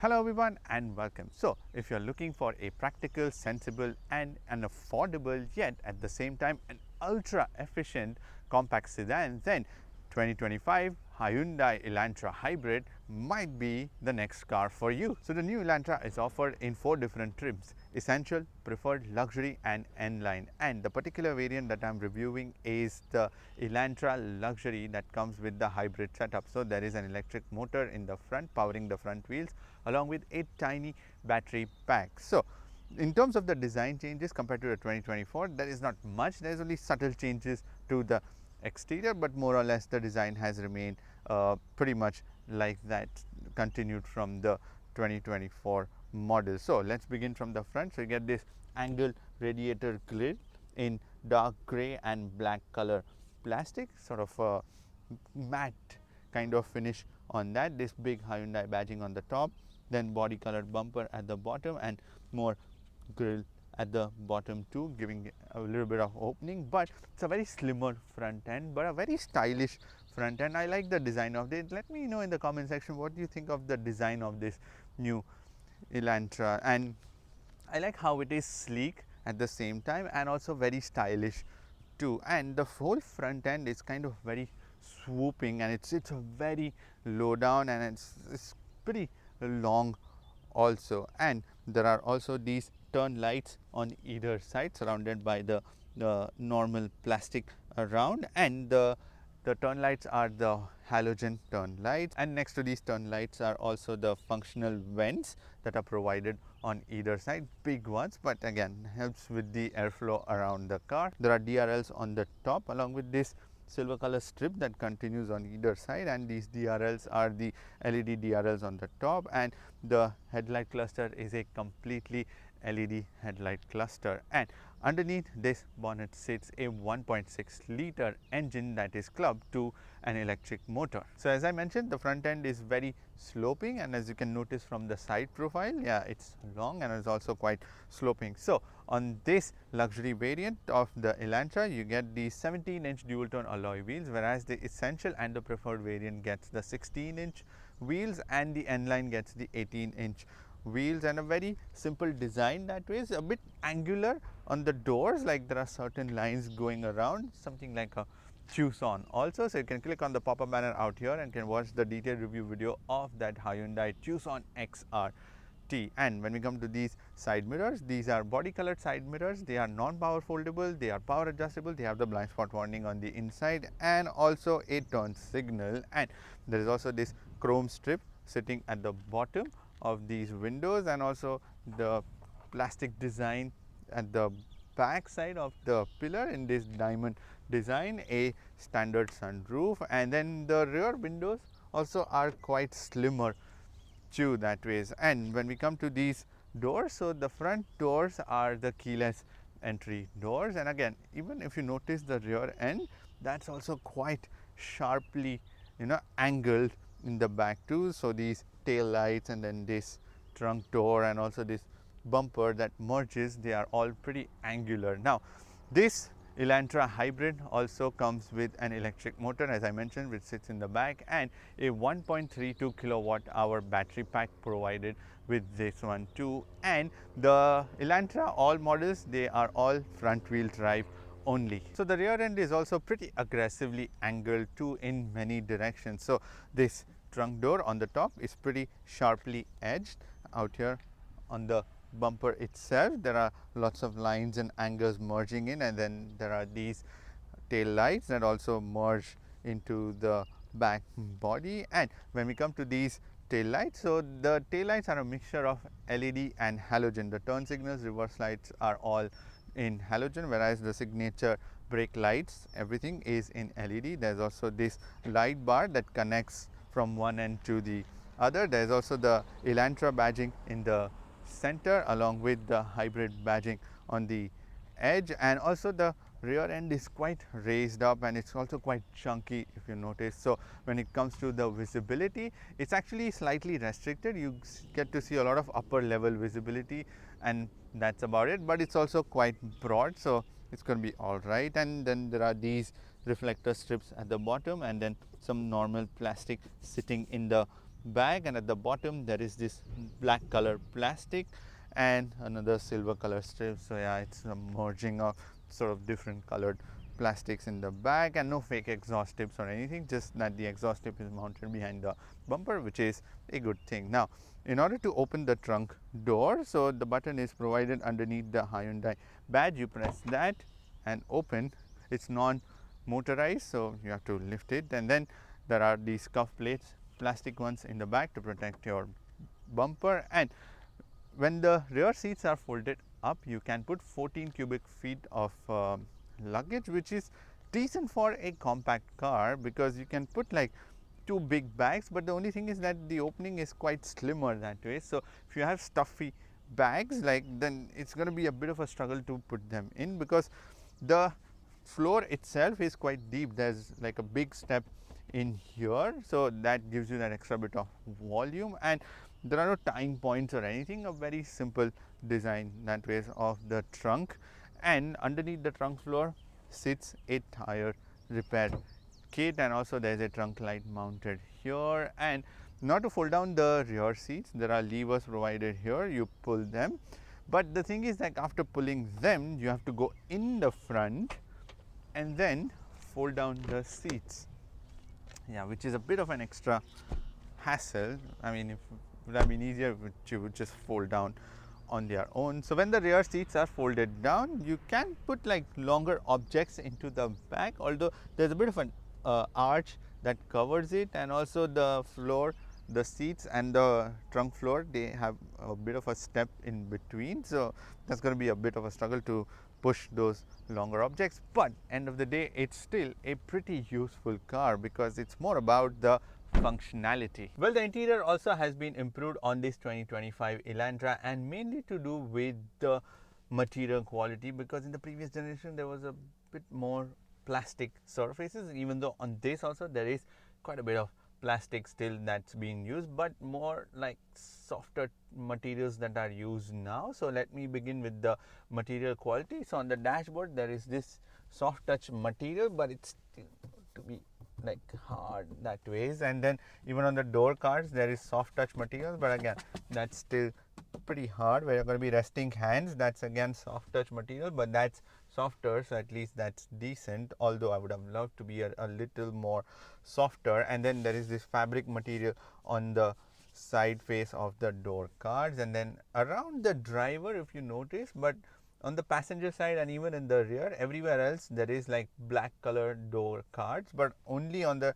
Hello everyone and welcome. So if you're looking for a practical, sensible and an affordable yet at the same time an ultra efficient compact sedan, then 2025 Hyundai Elantra Hybrid might be the next car for you. So the new Elantra is offered in 4 different trims: Essential, Preferred, Luxury and N-Line. And the particular variant that I'm reviewing is the Elantra Luxury that comes with the hybrid setup. So there is an electric motor in the front powering the front wheels along with a tiny battery pack. So in terms of the design changes compared to the 2024, there is not much. There is only subtle changes to the exterior, but more or less the design has remained pretty much like that, continued from the 2024 model. So let's begin from the front. So you get this angled radiator grille in dark gray and black color plastic, sort of a matte kind of finish on that. This big Hyundai badging on the top, then body colored bumper at the bottom and more grille at the bottom too, giving a little bit of opening. But it's a very slimmer front end, but a very stylish front end. I like the design of it. Let me know in the comment section what do you think of the design of this new Elantra. And I like how it is sleek at the same time and also very stylish too. And the whole front end is kind of very swooping, and it's a very low down, and it's pretty long also. And there are also these turn lights on either side surrounded by the normal plastic around, and the turn lights are the halogen turn lights, and next to these turn lights are also the functional vents that are provided on either side, big ones, but again helps with the airflow around the car. There are DRLs on the top along with this silver color strip that continues on either side, and these DRLs are the LED DRLs on the top, and the headlight cluster is a completely LED headlight cluster. And underneath this bonnet sits a 1.6 liter engine that is clubbed to an electric motor. So as I mentioned, the front end is very sloping, and as you can notice from the side profile, yeah, it's long and it's also quite sloping. So on this luxury variant of the Elantra, you get the 17-inch dual tone alloy wheels, whereas the Essential and the Preferred variant gets the 16-inch wheels, and the N-Line gets the 18-inch wheels. And a very simple design that way, is a bit angular on the doors, like there are certain lines going around, something like a choose on also. So you can click on the pop-up banner out here and can watch the detailed review video of that Hyundai Choose on XRT. And when we come to these side mirrors, these are body colored side mirrors. They are non-power foldable, they are power adjustable, they have the blind spot warning on the inside and also a turn signal. And there is also this chrome strip sitting at the bottom of these windows, and also the plastic design at the back side of the pillar in this diamond design, a standard sunroof, and then the rear windows also are quite slimmer too that ways. And when we come to these doors, so the front doors are the keyless entry doors, and again, even if you notice the rear end, that's also quite sharply angled in the back too. So these tail lights and then this trunk door and also this bumper that merges, they are all pretty angular. Now this Elantra Hybrid also comes with an electric motor, as I mentioned, which sits in the back, and a 1.32 kilowatt hour battery pack provided with this one too. And the Elantra, all models, they are all front wheel drive only. So the rear end is also pretty aggressively angled too in many directions. So this trunk door on the top is pretty sharply edged out here on the bumper itself. There are lots of lines and angles merging in, and then there are these tail lights that also merge into the back body. And when we come to these tail lights, so the tail lights are a mixture of LED and halogen. The turn signals, reverse lights are all in halogen, whereas the signature brake lights, everything is in LED. There's also this light bar that connects from one end to the other. There's also the Elantra badging in the center along with the hybrid badging on the edge, and also the rear end is quite raised up and it's also quite chunky if you notice. So when it comes to the visibility, it's actually slightly restricted. You get to see a lot of upper level visibility and that's about it, but it's also quite broad, so it's going to be all right. And then there are these reflector strips at the bottom, and then some normal plastic sitting in the bag, and at the bottom there is this black color plastic and another silver color strip. So yeah, it's a merging of sort of different colored plastics in the bag, and no fake exhaust tips or anything, just that the exhaust tip is mounted behind the bumper, which is a good thing. Now, in order to open the trunk door, so the button is provided underneath the Hyundai badge. You press that and open. It's non motorized, so you have to lift it, and then there are these cuff plates, plastic ones in the back to protect your bumper. And when the rear seats are folded up, you can put 14 cubic feet of luggage, which is decent for a compact car, because you can put like two big bags, but the only thing is that the opening is quite slimmer that way. So if you have stuffy bags, like, then it's going to be a bit of a struggle to put them in, because the floor itself is quite deep. There's like a big step in here, so that gives you that extra bit of volume, and there are no tying points or anything. A very simple design that way of the trunk. And underneath the trunk floor sits a tire repair kit, and also there is a trunk light mounted here. And not to fold down the rear seats, there are levers provided here, you pull them, but the thing is that after pulling them, you have to go in the front and then fold down the seats. Yeah, which is a bit of an extra hassle. I mean, it would have been easier if you would just fold down on their own. So when the rear seats are folded down, you can put like longer objects into the back, although there's a bit of an arch that covers it, and also the floor, the seats and the trunk floor, they have a bit of a step in between, so that's going to be a bit of a struggle to push those longer objects. But end of the day, it's still a pretty useful car, because it's more about the functionality. Well, the interior also has been improved on this 2025 Elantra, and mainly to do with the material quality, because in the previous generation there was a bit more plastic surfaces, even though on this also there is quite a bit of plastic still that's being used, but more like softer materials that are used now. So let me begin with the material quality. So on the dashboard there is this soft touch material, but it's still to be like hard that ways. And then even on the door cards there is soft touch material, but again that's still pretty hard, where you're going to be resting hands. That's again soft touch material, but that's softer, so at least that's decent, although I would have loved to be a little more softer. And then there is this fabric material on the side face of the door cards, and then around the driver, if you notice, but on the passenger side and even in the rear, everywhere else there is like black color door cards, but only on the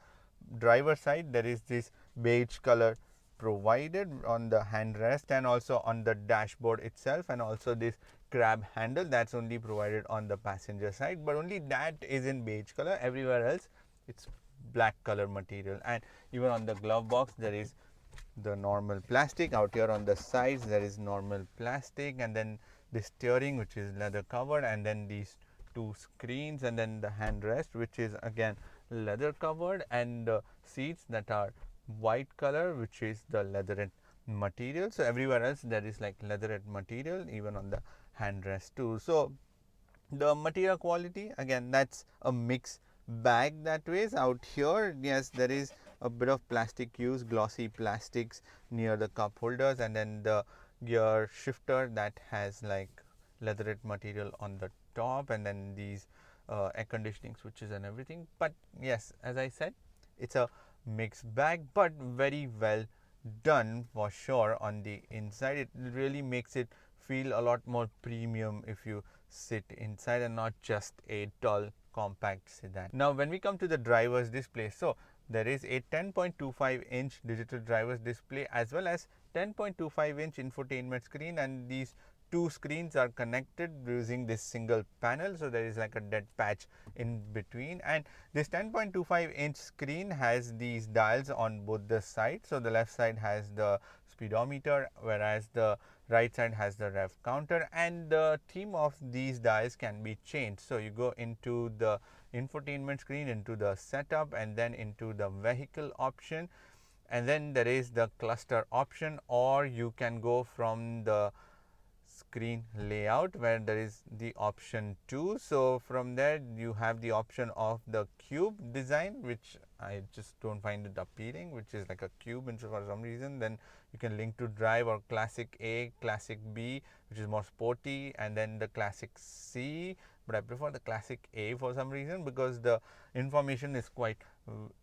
driver side there is this beige color provided on the handrest and also on the dashboard itself, and also this grab handle that's only provided on the passenger side, but only that is in beige color. Everywhere else it's black color material. And even on the glove box there is the normal plastic. Out here on the sides there is normal plastic, and then the steering, which is leather covered, and then these two screens, and then the handrest, which is again leather covered, and the seats that are white color, which is the leatherette material. So everywhere else there is like leatherette material, even on the handrest too. So the material quality, again, that's a mixed bag that ways. Out here, yes, there is a bit of plastic use, glossy plastics near the cup holders, and then the gear shifter that has like leatherette material on the top, and then these air conditioning switches and everything. But yes, as I said, it's a mixed bag, but very well done for sure. On the inside, it really makes it feel a lot more premium if you sit inside and not just a tall compact sedan. Now when we come to the driver's display, so there is a 10.25 inch digital driver's display as well as 10.25 inch infotainment screen, and these two screens are connected using this single panel, so there is like a dead patch in between. And this 10.25 inch screen has these dials on both the sides. So the left side has the speedometer, whereas the right side has the rev counter, and the theme of these dials can be changed. So you go into the infotainment screen, into the setup, and then into the vehicle option, and then there is the cluster option, or you can go from the screen layout where there is the option 2. So from there you have the option of the cube design, which I just don't find it appealing, which is like a cube and so for some reason. Then you can link to drive or classic A, classic B, which is more sporty, and then the classic C, but I prefer the classic A for some reason because the information is quite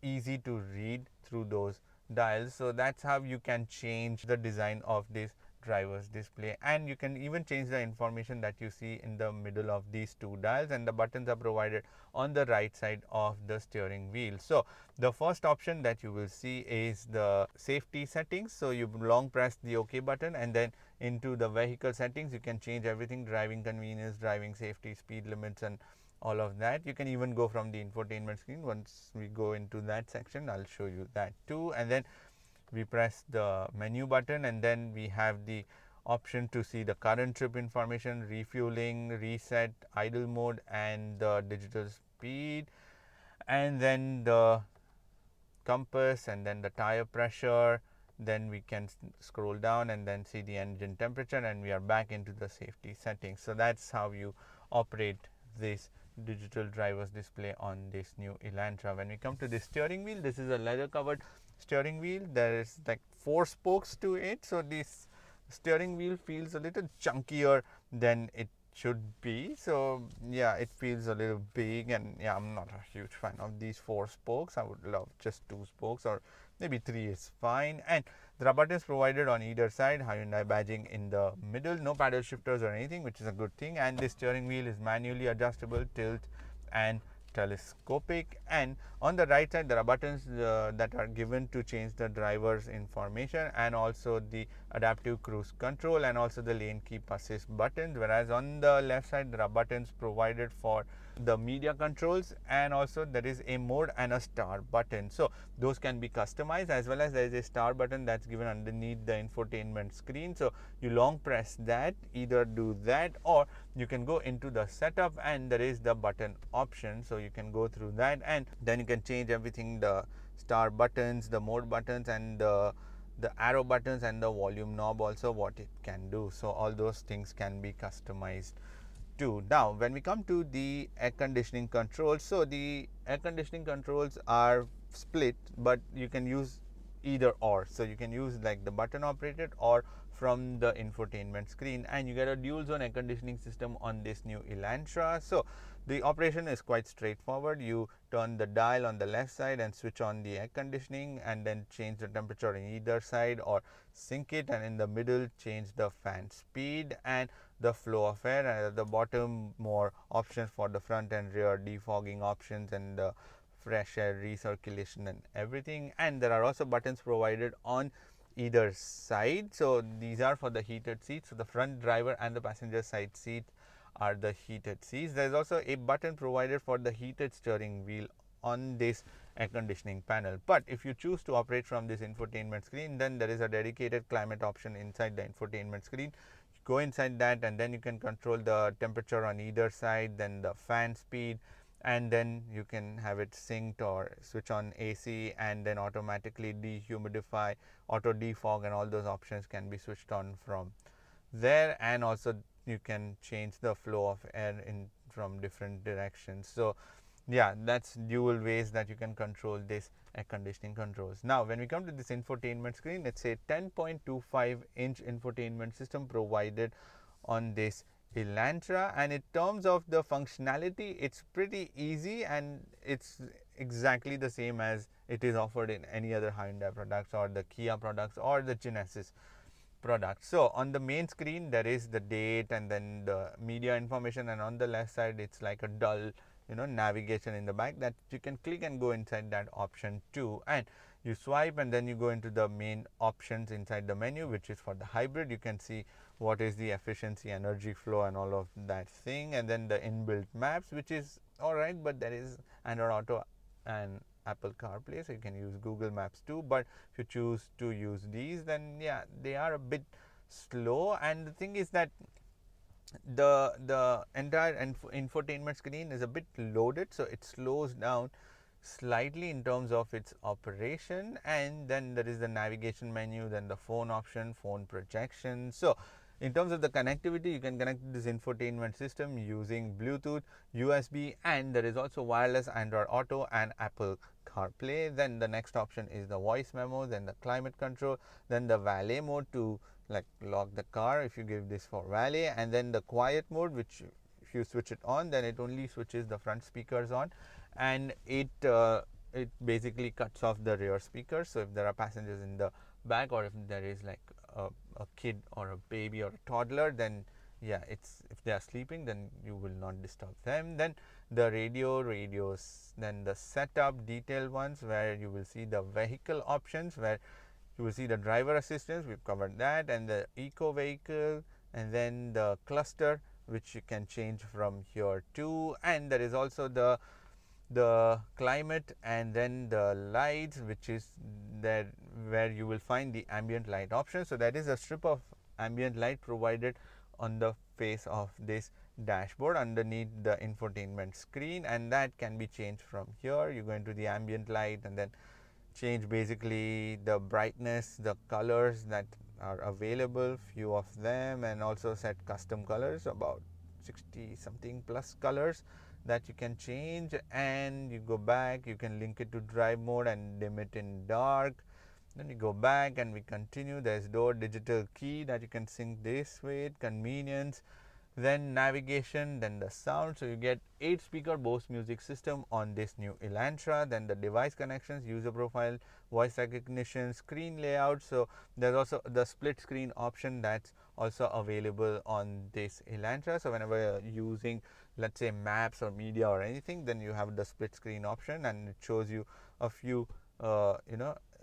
easy to read through those dials. So that's how you can change the design of this driver's display, and you can even change the information that you see in the middle of these two dials, and the buttons are provided on the right side of the steering wheel. So the first option that you will see is the safety settings. So you long press the OK button, and then into the vehicle settings you can change everything: driving convenience, driving safety, speed limits, and all of that. You can even go from the infotainment screen. Once we go into that section, I'll show you that too. And then we press the menu button, and then we have the option to see the current trip information, refueling, reset, idle mode, and the digital speed, and then the compass, and then the tire pressure. Then we can scroll down and then see the engine temperature, and we are back into the safety settings. So that's how you operate this digital driver's display on this new Elantra. When we come to the steering wheel, this is a leather covered steering wheel. There is like 4 spokes to it, so this steering wheel feels a little chunkier than it should be. So yeah, it feels a little big, and yeah, I'm not a huge fan of these 4 spokes. I would love just 2 spokes, or maybe 3 is fine. And there are buttons provided on either side, Hyundai badging in the middle, no paddle shifters or anything, which is a good thing. And this steering wheel is manually adjustable, tilt and telescopic. And on the right side there are buttons that are given to change the driver's information, and also the adaptive cruise control, and also the lane keep assist buttons. Whereas on the left side there are buttons provided for the media controls, and also there is a mode and a star button. So those can be customized, as well as there is a star button that's given underneath the infotainment screen. So you long press that, either do that, or you can go into the setup and there is the button option. So you can go through that, and then you can change everything: the star buttons, the mode buttons, and the arrow buttons, and the volume knob also, what it can do. So all those things can be customized too. Now when we come to the air conditioning controls, so the air conditioning controls are split, but you can use either or. So you can use like the button operated or from the infotainment screen, and you get a dual zone air conditioning system on this new Elantra. So the operation is quite straightforward. You turn the dial on the left side and switch on the air conditioning, and then change the temperature on either side, or sync it, and in the middle change the fan speed and the flow of air, and at the bottom more options for the front and rear defogging options, and the fresh air recirculation and everything. And there are also buttons provided on either side. So these are for the heated seats. So the front driver and the passenger side seat are the heated seats. There is also a button provided for the heated steering wheel on this air conditioning panel. But if you choose to operate from this infotainment screen, then there is a dedicated climate option inside the infotainment screen. Go inside that, and then you can control the temperature on either side, then the fan speed, and then you can have it synced or switch on AC, and then automatically dehumidify, auto defog, and all those options can be switched on from there. And also you can change the flow of air in from different directions. So yeah, that's dual ways that you can control this air conditioning controls. Now when we come to this infotainment screen, it's a 10.25-inch infotainment system provided on this Elantra, and in terms of the functionality, it's pretty easy, and it's exactly the same as it is offered in any other Hyundai products, or the Kia products, or the Genesis product. So on the main screen there is the date and then the media information, and on the left side it's like a dull navigation in the back that you can click and go inside that option too. And you swipe, and then you go into the main options inside the menu, which is for the hybrid. You can see what is the efficiency, energy flow, and all of that thing, and then the inbuilt maps, which is alright, but there is Android Auto and Apple CarPlay, so you can use Google Maps too. But if you choose to use these, then yeah, they are a bit slow. And the thing is that the entire infotainment screen is a bit loaded, so it slows down slightly in terms of its operation. And then there is the navigation menu, then the phone option, phone projection. So In terms of the connectivity, you can connect this infotainment system using Bluetooth, USB, and there is also wireless Android Auto and Apple CarPlay. Then the next option is the voice memo, then the climate control, then the valet mode to like lock the car if you give this for valet, and then the quiet mode, which if you switch it on, then it only switches the front speakers on, and it basically cuts off the rear speakers. So if there are passengers in the back, or if there is like a kid or a baby or a toddler, then yeah, it's if they are sleeping, then you will not disturb them. Then the radios, then the setup detailed ones, where you will see the vehicle options, where you will see the driver assistance, we've covered that, and the eco vehicle, and then the cluster, which you can change from here too. And there is also the climate, and then the lights, which is there where you will find the ambient light option. So that is a strip of ambient light provided on the face of this dashboard underneath the infotainment screen, and that can be changed from here. You go into the ambient light and then change basically the brightness, the colors that are available, few of them, and also set custom colors, about 60 something plus colors that you can change. And you go back, you can link it to drive mode and dim it in dark. Then you go back and we continue. There's door digital key that you can sync this with, convenience, then navigation, then the sound. So you get 8 speaker Bose music system on this new Elantra. Then the device connections, user profile, voice recognition, screen layout. So there's also the split screen option that's also available on this Elantra. So whenever you're using, let's say, maps or media or anything, then you have the split screen option, and it shows you a few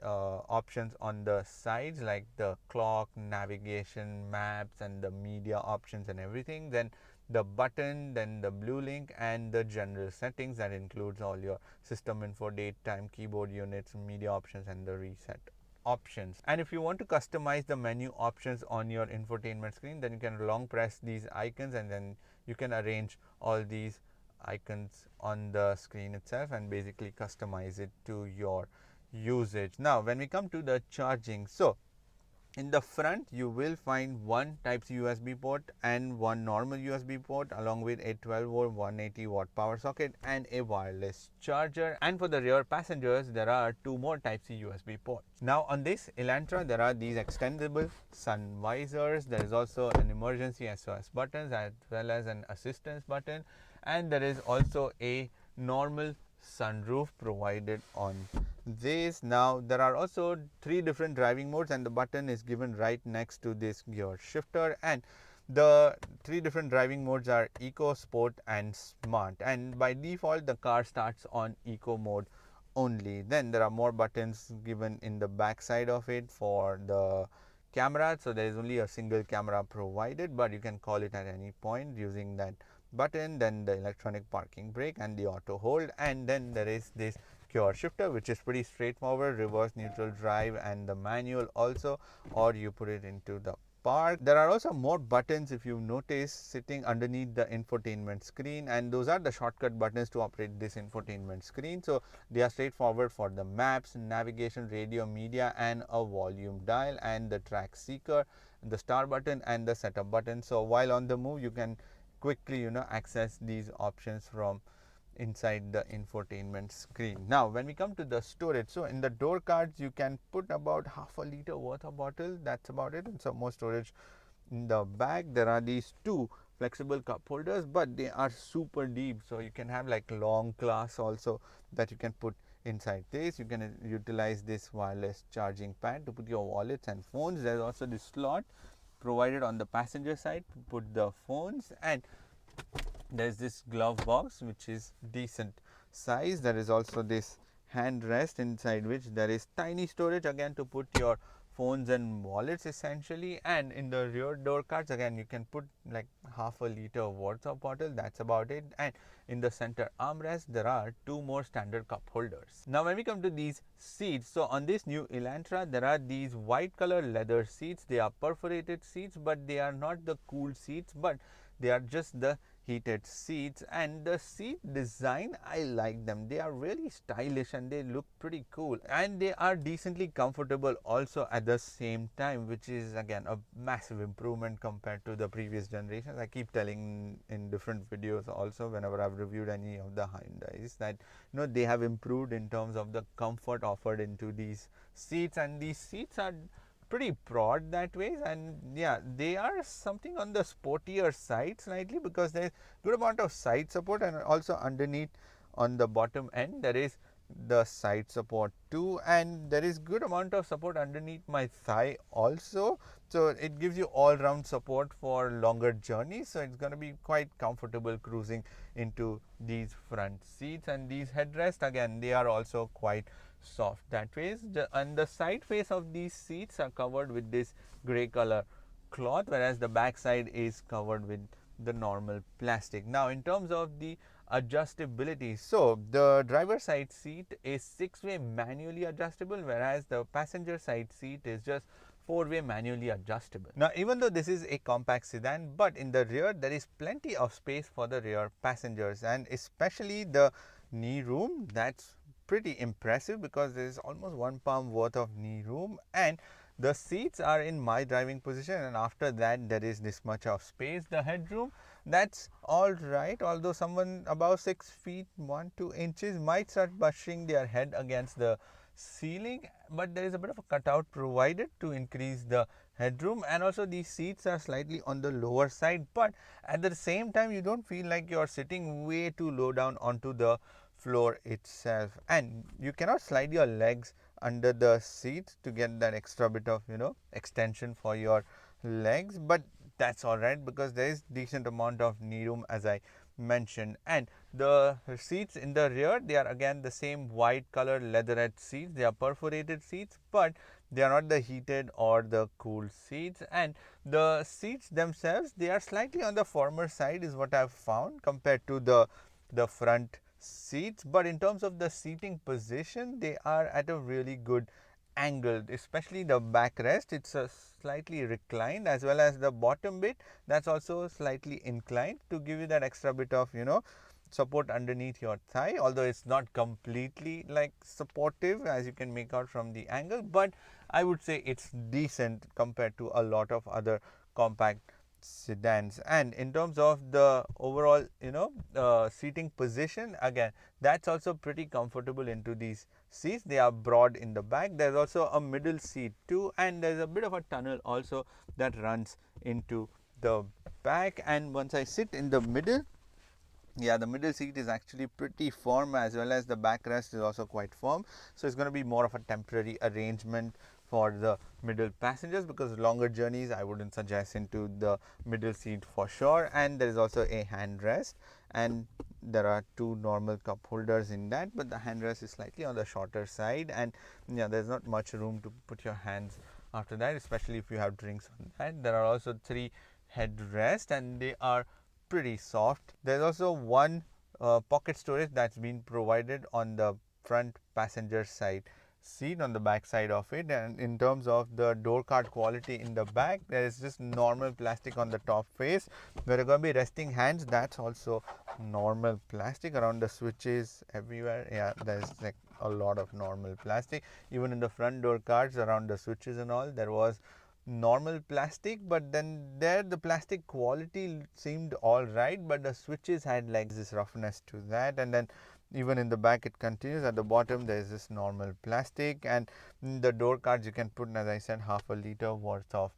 options on the sides, like the clock, navigation, maps, and the media options and everything. Then the button, then the blue link, and the general settings that includes all your system info, date, time, keyboard units, media options, and the reset options. And if you want to customize the menu options on your infotainment screen, then you can long press these icons, and then you can arrange all these icons on the screen itself and basically customize it to your usage. Now when we come to the charging, so in the front you will find one Type-C USB port and one normal USB port, along with a 12 volt 180 watt power socket and a wireless charger. And for the rear passengers, there are 2 more Type-C USB ports. Now on this Elantra, there are these extendable sun visors. There is also an emergency SOS buttons as well as an assistance button, and there is also a normal sunroof provided on this. Now there are also 3 different driving modes, and the button is given right next to this gear shifter. And the 3 different driving modes are Eco, Sport, and Smart, and by default the car starts on Eco mode only. Then there are more buttons given in the back side of it for the camera. So there is only a single camera provided, but you can call it at any point using that button. Then the electronic parking brake and the auto hold, and then there is this gear shifter, which is pretty straightforward, reverse, neutral, drive, and the manual also, or you put it into the park. There are also more buttons, if you notice, sitting underneath the infotainment screen, and those are the shortcut buttons to operate this infotainment screen. So they are straightforward for the maps, navigation, radio, media, and a volume dial, and the track seeker, the start button, and the setup button. So while on the move, you can quickly access these options from inside the infotainment screen. Now when we come to the storage, so in the door cards you can put about half a liter worth of bottle, that's about it, and some more storage in the back. There are these 2 flexible cup holders, but they are super deep, so you can have like long glass also that you can put inside this. You can utilize this wireless charging pad to put your wallets and phones. There's also this slot provided on the passenger side to put the phones, and there is this glove box which is decent size. There is also this hand rest inside which there is tiny storage again to put your phones and wallets essentially. And in the rear door cards, again you can put like half a liter worth of bottle, that's about it. And in the center armrest there are 2 more standard cup holders. Now when we come to these seats, so on this new Elantra there are these white color leather seats. They are perforated seats, but they are not the cool seats, but they are just the heated seats. And the seat design, I like them. They are really stylish and they look pretty cool, and they are decently comfortable also at the same time, which is again a massive improvement compared to the previous generations. I keep telling in different videos also whenever I've reviewed any of the Hyundais that they have improved in terms of the comfort offered into these seats, and these seats are pretty broad that way, and yeah, they are something on the sportier side slightly because there is good amount of side support, and also underneath on the bottom end there is the side support too, and there is good amount of support underneath my thigh also, so it gives you all round support for longer journeys. So it's going to be quite comfortable cruising into these front seats. And these headrests, again, they are also quite soft that way, and the side face of these seats are covered with this gray color cloth, whereas the back side is covered with the normal plastic. Now in terms of the adjustability, so the driver side seat is 6-way manually adjustable, whereas the passenger side seat is just 4-way manually adjustable. Now even though this is a compact sedan, but in the rear there is plenty of space for the rear passengers, and especially the knee room, that's pretty impressive because there is almost 1 palm worth of knee room, and the seats are in my driving position, and after that there is this much of space. The headroom, that's all right, although someone above 6 feet 1-2 inches might start brushing their head against the ceiling, but there is a bit of a cutout provided to increase the headroom. And also these seats are slightly on the lower side, but at the same time you don't feel like you're sitting way too low down onto the floor itself, and you cannot slide your legs under the seats to get that extra bit of extension for your legs, but that's all right because there is decent amount of knee room as I mentioned. And the seats in the rear, they are again the same white color leatherette seats. They are perforated seats, but they are not the heated or the cooled seats. And the seats themselves, they are slightly on the firmer side is what I've found compared to the front seats, but in terms of the seating position, they are at a really good angle, especially the backrest. It's a slightly reclined, as well as the bottom bit, that's also slightly inclined to give you that extra bit of support underneath your thigh, although it's not completely like supportive as you can make out from the angle, but I would say it's decent compared to a lot of other compact sedans. And in terms of the overall seating position, again, that's also pretty comfortable into these seats. They are broad in the back. There's also a middle seat too, and there's a bit of a tunnel also that runs into the back. And once I sit in the middle, yeah, the middle seat is actually pretty firm, as well as the backrest is also quite firm, so it's going to be more of a temporary arrangement for the middle passengers, because longer journeys I wouldn't suggest into the middle seat for sure. And there is also a handrest, and there are 2 normal cup holders in that, but the handrest is slightly on the shorter side, and yeah, there's not much room to put your hands after that, especially if you have drinks on that. There are also 3 headrests, and they are pretty soft. There's also 1 pocket storage that's been provided on the front passenger side seat on the back side of it. And in terms of the door card quality in the back, there is just normal plastic on the top face where you're going to be resting hands. That's also normal plastic around the switches everywhere. Yeah, there's like a lot of normal plastic. Even in the front door cards around the switches and all, there was normal plastic, but then there the plastic quality seemed all right, but the switches had like this roughness to that. And then even in the back it continues. At the bottom there is this normal plastic, and in the door cards you can put, as I said, half a liter worth of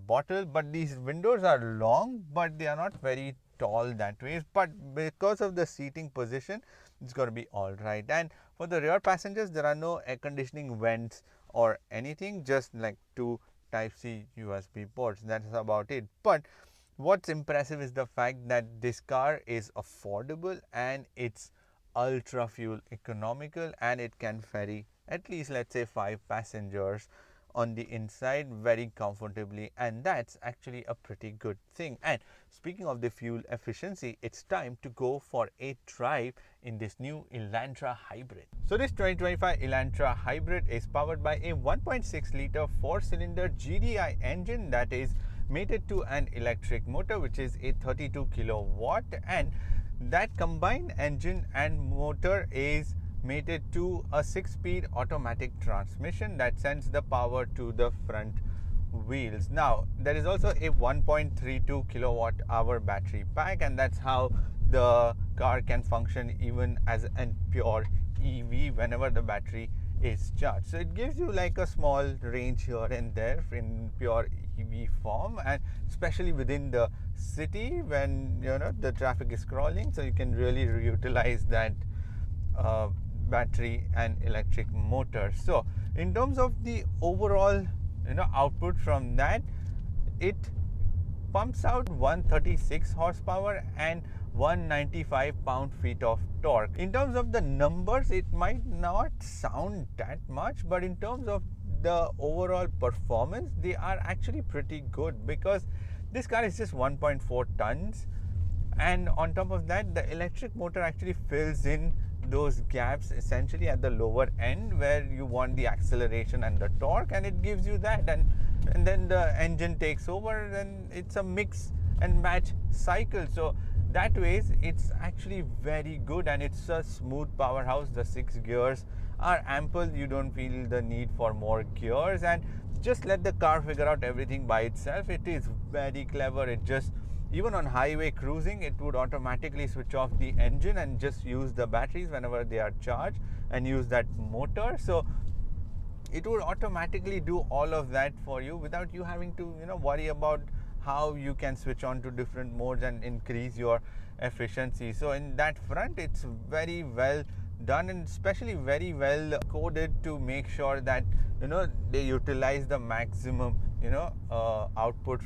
bottle. But these windows are long, but they are not very tall that way, but because of the seating position it's going to be all right. And for the rear passengers, there are no air conditioning vents or anything, just like 2 Type-C USB ports. That's about it. But what's impressive is the fact that this car is affordable, and it's ultra fuel economical, and it can ferry at least, let's say, 5 passengers on the inside very comfortably, and that's actually a pretty good thing. And speaking of the fuel efficiency, it's time to go for a drive in this new Elantra Hybrid. So this 2025 Elantra Hybrid is powered by a 1.6 liter 4-cylinder GDI engine that is mated to an electric motor, which is a 32 kilowatt, and that combined engine and motor is mated to a 6-speed automatic transmission that sends the power to the front wheels. Now there is also a 1.32 kilowatt hour battery pack, and that's how the car can function even as a pure EV whenever the battery is charged. So it gives you like a small range here and there in pure EV form, and especially within the city when the traffic is crawling, so you can really utilize that battery and electric motor. So in terms of the overall output from that, it pumps out 136 horsepower and 195 pound-feet of torque. In terms of the numbers, it might not sound that much, but in terms of the overall performance, they are actually pretty good, because this car is just 1.4 tons, and on top of that, the electric motor actually fills in those gaps essentially at the lower end where you want the acceleration and the torque, and it gives you that, and then the engine takes over, and it's a mix and match cycle. So that ways it's actually very good, and it's a smooth powerhouse. The 6 gears are ample, you don't feel the need for more gears, and just let the car figure out everything by itself. It is very clever. It just, even on highway cruising, it would automatically switch off the engine and just use the batteries whenever they are charged and use that motor. So it would automatically do all of that for you without you having to worry about how you can switch on to different modes and increase your efficiency. So in that front, it's very well done, and especially very well coded to make sure that they utilize the maximum output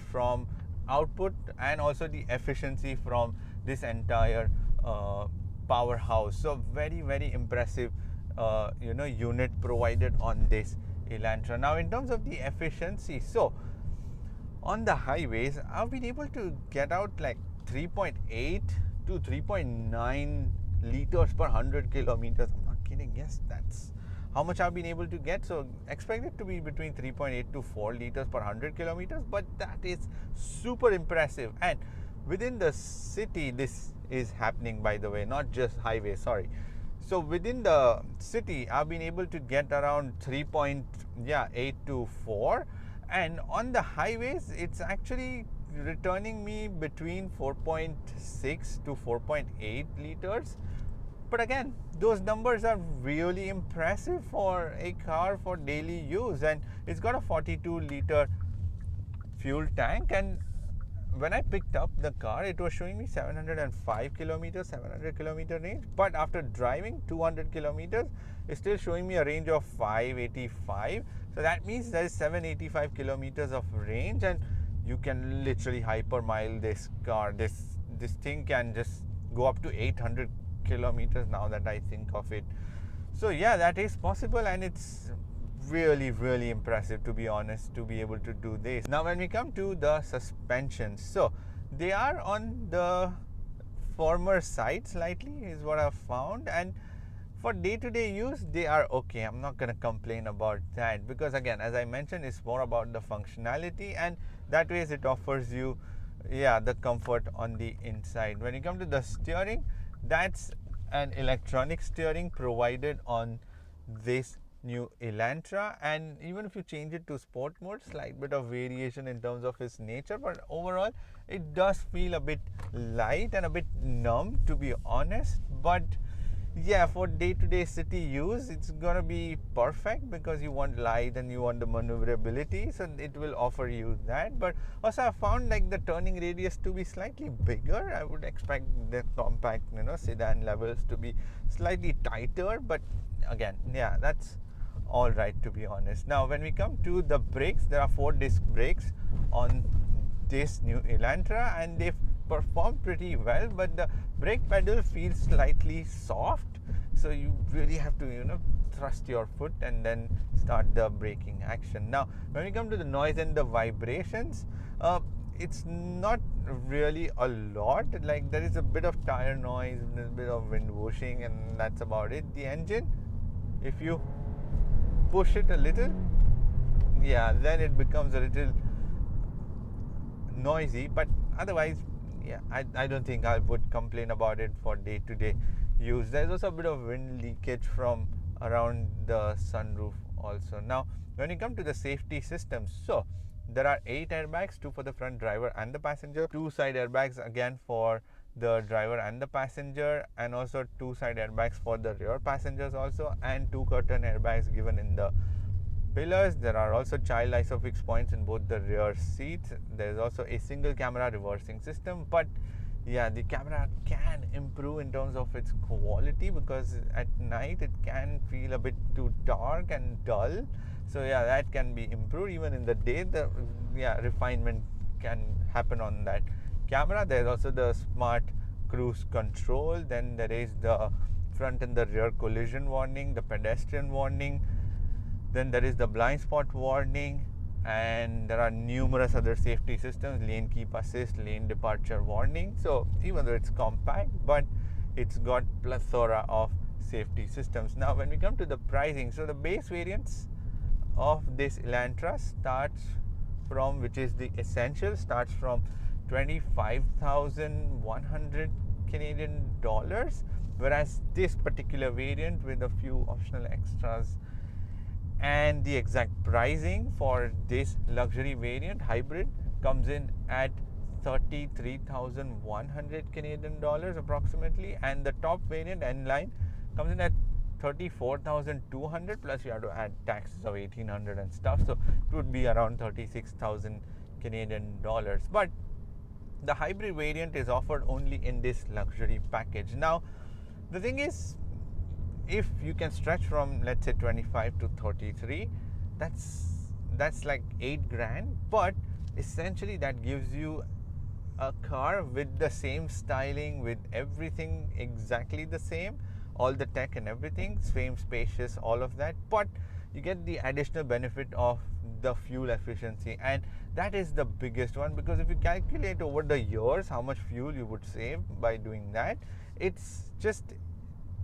and also the efficiency from this entire powerhouse. So very, very impressive unit provided on this Elantra. Now in terms of the efficiency, so on the highways, I've been able to get out like 3.8 to 3.9 liters per 100 kilometers. I'm not kidding. Yes, that's how much I've been able to get. So expect it to be between 3.8 to 4 liters per 100 kilometers, but that is super impressive. And within the city, this is happening, by the way, not just highway, sorry. So within the city, I've been able to get around 3.8 to 4, and on the highways, it's actually returning me between 4.6 to 4.8 liters. But again, those numbers are really impressive for a car for daily use, and it's got a 42 liter fuel tank, and when I picked up the car, it was showing me 705 kilometers, 700 kilometer range, but after driving 200 kilometers, it's still showing me a range of 585. So that means there is 785 kilometers of range, and you can literally hypermile this car. This thing can just go up to 800 kilometers now that I think of it. So yeah, that is possible, and it's really, really impressive, to be honest, to be able to do this. Now when we come to the suspensions, so they are on the firmer side slightly is what I've found, and for day-to-day use they are okay. I'm not going to complain about that, because again, as I mentioned, it's more about the functionality, and that way it offers you the comfort on the inside. When you come to the steering, that's an electronic steering provided on this new Elantra, and even if you change it to sport mode, slight bit of variation in terms of its nature, but overall it does feel a bit light and a bit numb, to be honest. But yeah, for day-to-day city use, it's gonna be perfect, because you want light and you want the maneuverability, so it will offer you that. But also I found like the turning radius to be slightly bigger. I would expect the compact sedan levels to be slightly tighter, but again, yeah, that's all right, to be honest. Now when we come to the brakes, there are 4-disc brakes on this new Elantra, and they perform pretty well, but the brake pedal feels slightly soft, so you really have to thrust your foot and then start the braking action. Now when we come to the noise and the vibrations, it's not really a lot. Like there is a bit of tire noise, a bit of wind whooshing, and that's about it. The engine, if you push it a little, then it becomes a little noisy, but otherwise, yeah, I don't think I would complain about it for day-to-day use. There's also a bit of wind leakage from around the sunroof also. Now, when you come to the safety systems, so there are 8 airbags, 2 for the front driver and the passenger, 2 side airbags again for the driver and the passenger, and also 2 side airbags for the rear passengers also, and 2 curtain airbags given in the pillars. There are also child isofix points in both the rear seats. There is also a single camera reversing system, but yeah, the camera can improve in terms of its quality, because at night it can feel a bit too dark and dull. So yeah, that can be improved. Even in the day, the refinement can happen on that camera. There's also the smart cruise control. Then there is the front and the rear collision warning, the pedestrian warning. Then there is the blind spot warning, and there are numerous other safety systems, lane keep assist, lane departure warning. So even though it's compact, but it's got plethora of safety systems. Now when we come to the pricing, so the base variants of this Elantra starts from, which is the essential, starts from 25,100 Canadian dollars, whereas this particular variant with a few optional extras and the exact pricing for this luxury variant hybrid comes in at 33,100 Canadian dollars approximately, and the top variant N line comes in at 34,200, plus you have to add taxes of 1,800 and stuff, so it would be around 36,000 Canadian dollars. But the hybrid variant is offered only in this luxury package. Now the thing is, if you can stretch from, let's say, 25 to 33, that's like 8 grand, but essentially that gives you a car with the same styling, with everything exactly the same, all the tech and everything, same spacious, all of that, but you get the additional benefit of the fuel efficiency, and that is the biggest one, because if you calculate over the years how much fuel you would save by doing that, it's just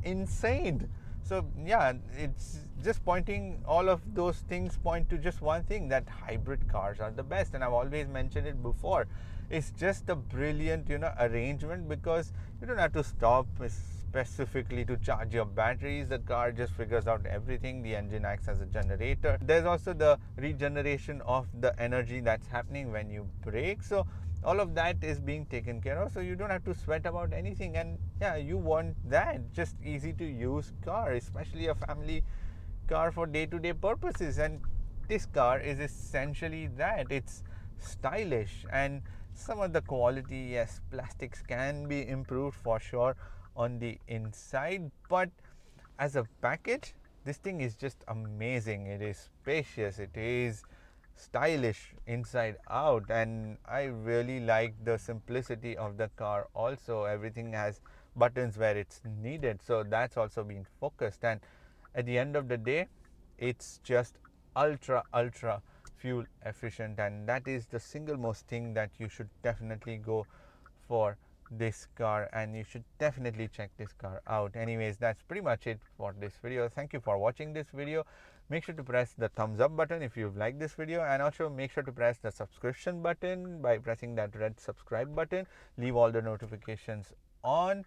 insane. So yeah, it's just pointing, all of those things point to just one thing, that hybrid cars are the best. And I've always mentioned it before, it's just a brilliant arrangement, because you don't have to stop specifically to charge your batteries. The car just figures out everything. The engine acts as a generator. There's also the regeneration of the energy that's happening when you brake, so all of that is being taken care of, so you don't have to sweat about anything. And yeah, you want that just easy to use car, especially a family car for day-to-day purposes. And this car is essentially that. It's stylish, and some of the quality, yes, plastics can be improved for sure on the inside, but as a package, this thing is just amazing. It is spacious, it is stylish inside out, and I really like the simplicity of the car. Also, everything has buttons where it's needed, so that's also been focused. And at the end of the day, it's just ultra fuel efficient, and that is the single most thing that you should definitely go for this car, and you should definitely check this car out. Anyways, that's pretty much it for this video. Thank you for watching this video. Make sure to press the thumbs up button if you've liked this video, and also make sure to press the subscription button by pressing that red subscribe button. Leave all the notifications on,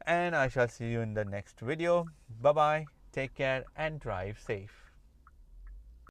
and I shall see you in the next video. Bye bye, take care and drive safe.